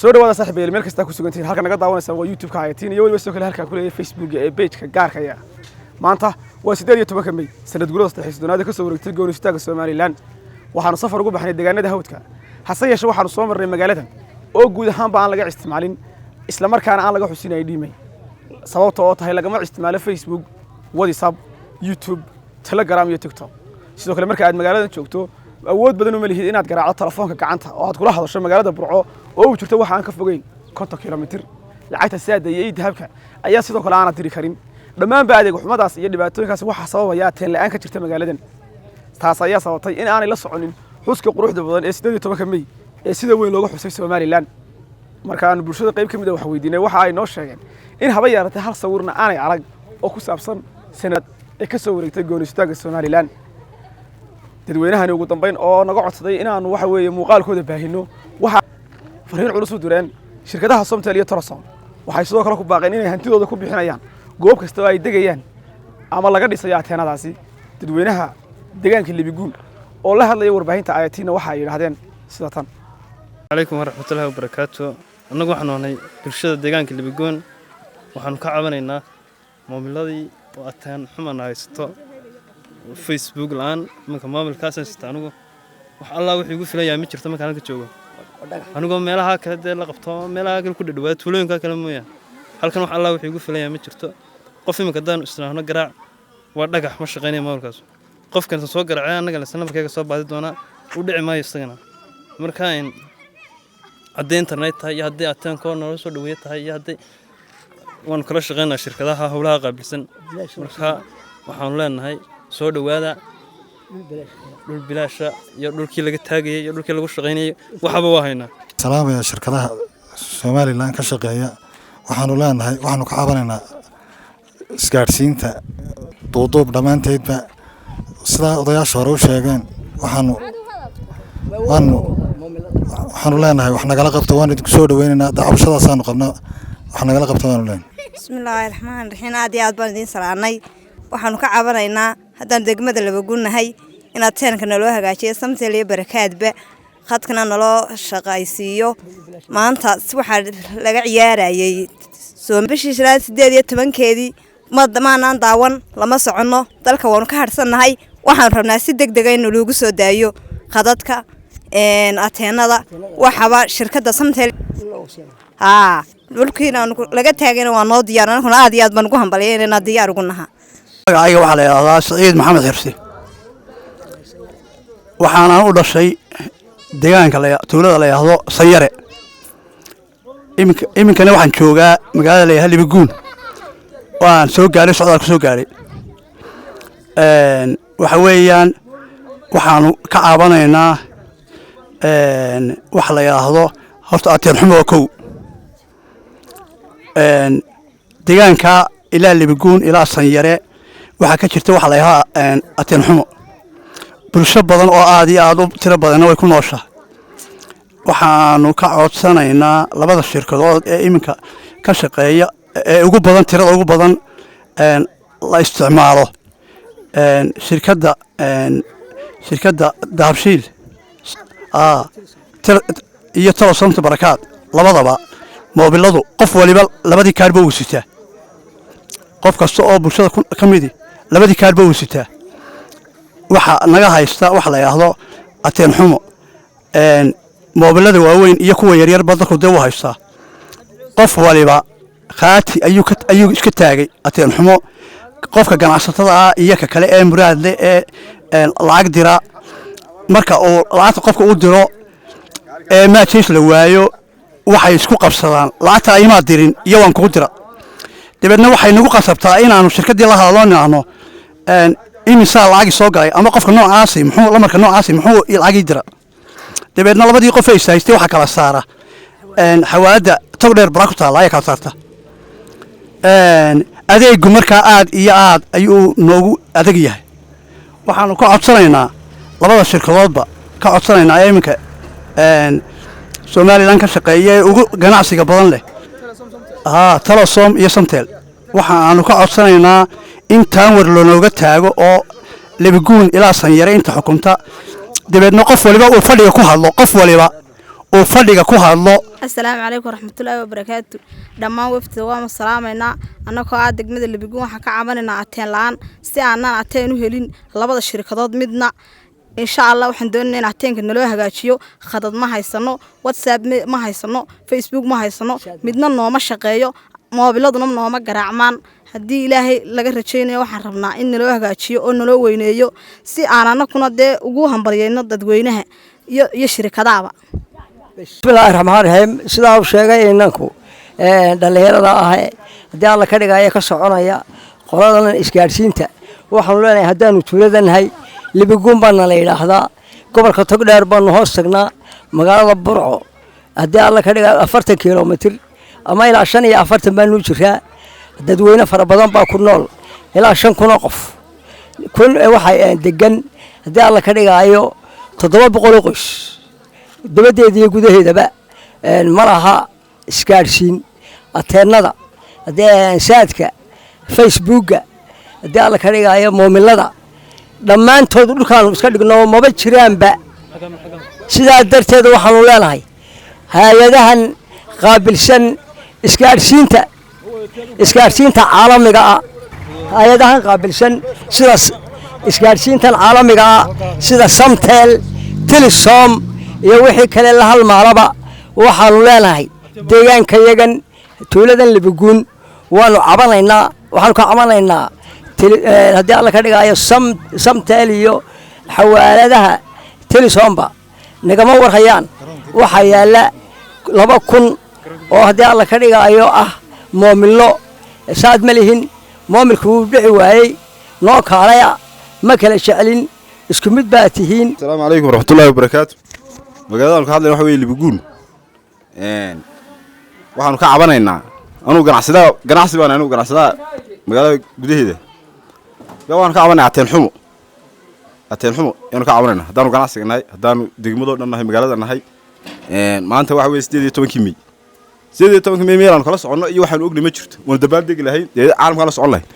soo dhawaada saaxiibayaal meel kasta ku sugantiin halka naga daawanaysa waa YouTube-ka Hayatiin iyo waliba sidoo kale halka ku leeyahay Facebook ee page-ka gaarka ah maanta waa 18 May sanad guurada 3 ka soo wareegtay goonistaga Soomaaliland waxaanu safar ugu baxnay deegaanada hawdka hase yeeshee waxaanu soo marnay magaalada oo guud ahaan baan laga isticmaalin isla markaana aan laga xusinay dhimay sababtoo oo tahay lagama isticmaalo Facebook WhatsApp YouTube Telegram iyo TikTok sidoo kale marka aad magaalada joogto awood badan uma lihid inaad garaacdo telefoonka gacanta oo aad kula hadasho magaalada Burco oo u jirto waxa aan ka fogeyn 50 kilomitir lacagta saada iyo dahabka ayaa sidoo kale aan diri karin dhamaan adeeg xumadaas iyo dhibaatooyinkaas waxa sababaya teen la'aan ka jirta magaaladan taas ayaa sababtay in aanay la soconin xuska quruxda badan ee 18 May ee sida weyn looga xusay Soomaaliland marka aan bulshada qayb kamid ah wax weydiinay waxa ay noo sheegeen in haba yaraatay hal sawirna aanay arag oo ku saabsan sanad ee ka soo wareegtay goonistaga Soomaaliland dadweynahan ugu dambeyn oo naga codsaday inaanu waxa weeye muuqaalkooda baahino waxa fariin culus u direen shirkadaha Somtel iyo Telesom waxay sidoo kale ku baaqeen inay hantidooda ku bixinayaan goob kasta oo ay degayaan ama laga dhisay ateenadaasi dadweynaha deegaanka Libigoon oo la hadlay warbaahinta Hayatiin waxa ay yiraahdeen sida tan عليكم ورحمة الله وبركاته أنا وحنا هنا برشة دجان اللي بيجون وحنا كعبنا موبيلادي وأتان حمنا يسطا فيسبوك الآن من كمان الكاسة استعنوا الله وحيقول في الأيام يشرت ما كانوا كتشوفه أنا قام ملها كده لقطة ملها كل دوات ولين كلام وياه هل كانوا الله وحيقول في الأيام يشرت قف مكدان استنى قرع ورجع مش غني ما وركز قف كان تسوق قرع أنا قال استنى بكيك صوب بعد دونا ودع ما يستغنى مركاين haddii internet tahay iyo haddii ataan nolol soo dhaweey tahay iyo haddii waan kala shaqeynaa shirkadaha hawlaha qaabilsan marka waxaan leenahay soo dhawaada dhul bilaasha iyo dhulkii laga taagayay iyo dhulkii lagu shaqeynayay waxba waa haynaa salaamaya shirkadaha Soomaaliland ka shaqeeya waxaanu leenahay waxaanu ka caabanaynaa isgaarsiinta duuduub dhamaanteedba sida odayaasha hore u sheegeen waxaanu leenahay wax nagala qabto waan idinku soo dhaweynaynaa dacwashadaas aanu qabnaa wax nagala qabto waanu leenahay bismillaahir rahmaanir rahiim aad baan idin salaanay waxaanu ka cabanaynaa haddaan degmada Labagunahay inaad teenka naloo hagaajiyo Somtel iyo barakaadba khadkana naloo shaqaysiiyo maanta waxa laga ciyaarayay soo bishii 18keedii maadamaanaan daawan lama socono dalka waanu ka harsanahay waxaan rabnaa si degdeg ah in lagu soo daayo khadadka ateenada waxaba shirkadda Somtel dhulkiina laga taagayna waa noo diyaar anaguna aad iyo aad baan ugu hambalyeynaa diyaar ugu naha magaciga waxa la yiraahdaa Saciid Maxamed Xirsi waxaan u dhashay deegaanka tuulada la yiraahdo Sayare iminkana waxaan joogaa magaalada la yiraahdo Libigoon waan soo gaaray socdaal ku soo gaaray waxa weeyaan waxaanu ka caabanaynaa wax la yiraahdo horta ateen xumo kow deegaanka ilaa Libigoon ilaa Sanyare waxa ka jirta wax la yiraahdo ateen xumo bulsho badan oo aad iyo aad u tiro badan way ku nooshaa waxaanu ka codsanaynaa labada shirkadood ee iminka ka shaqeeya ee ugu badan tirada ugu badan la isticmaalo shirkadda Dahabshiil iyo Telesom barakaad labadaba moobiladu qof waliba labadii kaarba uu sitaa qof kasta oo bulshada ka mid labadii kaarba uu sitaa waxa naga haysta wax la yiraahdo ateen xumo moobilada waaweyn iyo kuwa yar yar badalku dee u haysta qof waliba qaati ayuu iska taagay ateen xumo qofka ganacsatada ah iyo ka kale ee muraad leh ee lacag dira marka uu lacagta qofka u diro ma jiis la waayo waxay isku qabsadaan lacagta ay ma dirin iyo waan ku dira dibadna waxay nagu qasabtaa inaanu shirkadii la hadalno imisa lacag soo galay ama qofka noocaasi muxuu la marka noocaasi muxuu lacag dira dibadna labadii qof ay saystay waxa kala saara xawaalada togdheer barakuta la kala saarta adeegu marka aad iyo aad ayuu noogu adeeg yahay waxaanu ka codsanaynaa labada shirkadoodba ka codsanaynaa iminka Soomaaliland ka shaqeeya ugu ganacsiga badan leh Telesom iyo Somtel waxaanu ka codsanaynaa in taan war looga taago oo Libigoon ilaa Sanyare inta xukunta dibadna qof waliba uu fadhiga ku hadlo qof waliba uu fadhiga ku hadlo. السلام عليكم ورحمة الله وبركاته دمان وفد وام سلامينا أنكو عاد دقمة اللي بيقولون حكا عملنا أتين لان سي عنا أتين وهلين لبض الشركات مدنا إن شاء الله وحن دونين أتين كنا لو هجاتيو خدد ما هيصنو واتساب ما هيصنو فيسبوك ما هيصنو مدنا نوما شقيو موبيلادنا نوما جرعمان هدي إلهي لقى رجينا وحرمنا إن لو هجاتيو إن لو وينيو سي عنا كنا ده وجوهم برينا ضد وينها يشرك دعوة بسم الله الرحمن الرحيم سلام شيء إنكو دليل الله هذا الله كذا جاي كسرنا قرارنا إسكارسينته وحنا هذا نتولدنا هاي اللي بيقوم بنا ليلا هذا قبل كتقدر بنا هستنا مقالة برعو هذا الله كذا أفرت كيلومتر أما إلى عشان يأفرت بنو جرها ددوينا فربضان باكونول إلى عشان كنقف كل واحد دجن هذا الله كذا جايو تضرب بقولقش دبدي gudaheeda ba malaha iskaarsiin ateenada hadee saadka facebooka hadee la ka dhigayo moomilada dhamaantood dhulkaan iska dhigno maba jiraanba sidaa darteed waxaan u leenahay hay'adahan qaabilsan iskaarsiinta caalamiga ah hay'adahan qaabilsan sida iskaarsiinta caalamiga ah sida Samtel Telesom iyo wixii kale la halmaalaba waxaanu leenahay deegaankayagan tuuladan Libigoon waanu cabanaynaa waxaanu ka cabanaynaa hadii alla ka dhigayo Samtel iyo xawaaladaha Telesomba nagama warhayaan waxa yaala 2000 oo hadii alla ka dhigayo ah moomilo saad malihin moomilku dhici waayay noo kaalaya ma kala jecelin isku mid baa tihiin. السلام عليكم ورحمة الله وبركاته magaalada ka hadlayna waxa weey Libigoon waxaanu ka cabanaynaa anu ganacsi baan anu ganacsada magaalada gudaheeda waxaanu ka cabanaynaa ateen xumo anu ka cabanaynaa hadaanu ganacsiga nahay hadaanu degmado dhan nahay magaalada nahay maanta waxa weey 18 May meelaan kala socono iyo waxaanu ognay ma jirto wana dabaal degi lahayn caalamka la socon lahayn